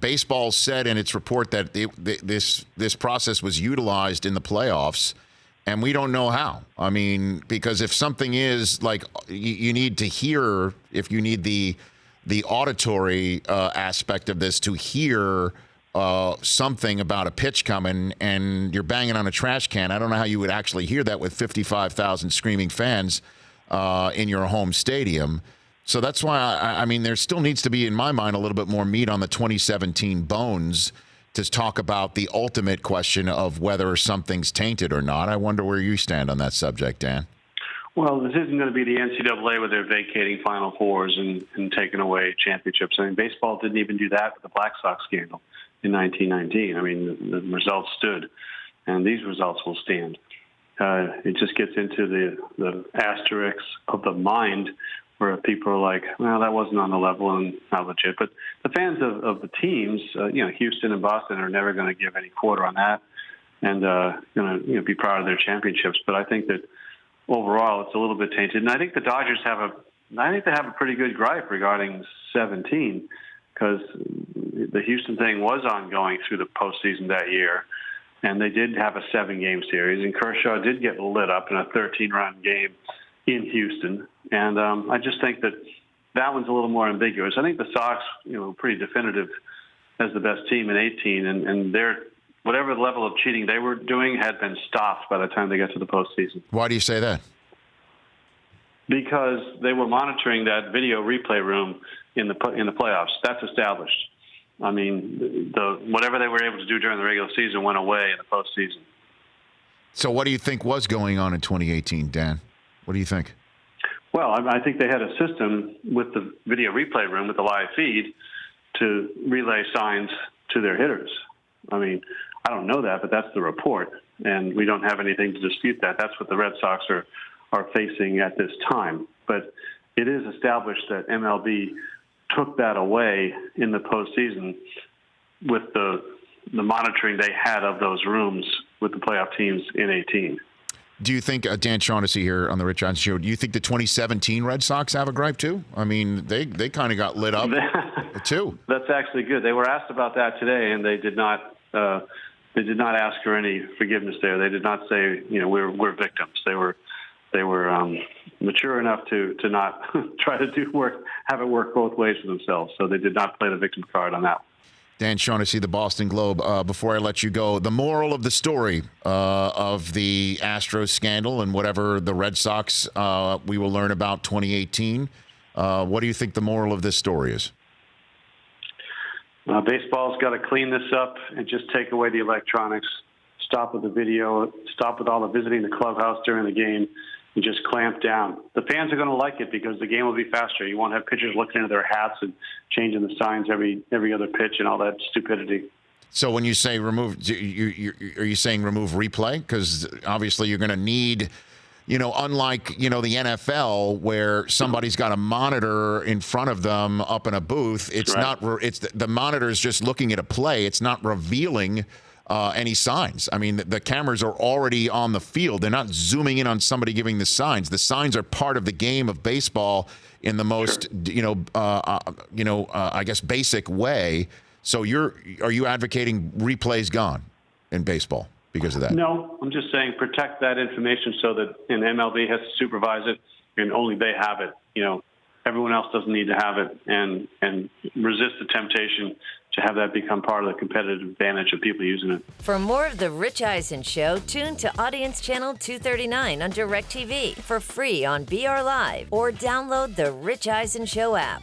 baseball said in its report that this process was utilized in the playoffs, and we don't know how. I mean, because if something is like you need to hear, if you need the auditory aspect of this to hear something about a pitch coming and you're banging on a trash can, I don't know how you would actually hear that with 55,000 screaming fans in your home stadium. So that's why, I mean, there still needs to be, in my mind, a little bit more meat on the 2017 bones to talk about the ultimate question of whether something's tainted or not. I wonder where you stand on that subject, Dan. Well, this isn't going to be the NCAA where they're vacating Final Fours and taking away championships. I mean, baseball didn't even do that with the Black Sox scandal in 1919. I mean, the results stood, and these results will stand. It just gets into the asterisks of the mind where people are like, well, that wasn't on the level and not legit. But the fans of the teams, Houston and Boston are never going to give any quarter on that and going to be proud of their championships. But I think that overall it's a little bit tainted. And I think the Dodgers have a pretty good gripe regarding 17 because the Houston thing was ongoing through the postseason that year. And they did have a 7-game series, and Kershaw did get lit up in a 13-run game in Houston. And I just think that one's a little more ambiguous. I think the Sox, pretty definitive as the best team in 18, and their whatever the level of cheating they were doing had been stopped by the time they got to the postseason. Why do you say that? Because they were monitoring that video replay room in the playoffs. That's established. I mean, whatever they were able to do during the regular season went away in the postseason. So what do you think was going on in 2018, Dan? What do you think? Well, I think they had a system with the video replay room, with the live feed, to relay signs to their hitters. I mean, I don't know that, but that's the report, and we don't have anything to dispute that. That's what the Red Sox are facing at this time. But it is established that MLB took that away in the postseason with the monitoring they had of those rooms with the playoff teams in 18. Do you think, Dan Shaughnessy here on the Rich Eisen Show, do you think the 2017 Red Sox have a gripe too? I mean, they kind of got lit up too. That's actually good. They were asked about that today, and they did not ask for any forgiveness there. They did not say, we're victims. They were mature enough to not try to have it work both ways for themselves. So they did not play the victim card on that. Dan Shaughnessy, the Boston Globe. Before I let you go, the moral of the story of the Astros scandal and whatever the Red Sox we will learn about 2018. What do you think the moral of this story is? Baseball's got to clean this up and just take away the electronics. Stop with the video. Stop with all the visiting the clubhouse during the game. And just clamp down. The fans are going to like it because the game will be faster. You won't have pitchers looking into their hats and changing the signs every other pitch and all that stupidity. So when you say remove, are you saying remove replay? Because obviously you're going to need, unlike, the NFL where somebody's got a monitor in front of them up in a booth. It's right. It's the monitor is just looking at a play. It's not revealing any signs. I mean, the cameras are already on the field. They're not zooming in on somebody giving the signs. The signs are part of the game of baseball in the most, I guess, basic way. So are you advocating replays gone in baseball because of that? No, I'm just saying protect that information so that an MLB has to supervise it and only they have it. Everyone else doesn't need to have it, and resist the temptation to have that become part of the competitive advantage of people using it. For more of The Rich Eisen Show, tune to Audience Channel 239 on DirecTV for free on BR Live or download the Rich Eisen Show app.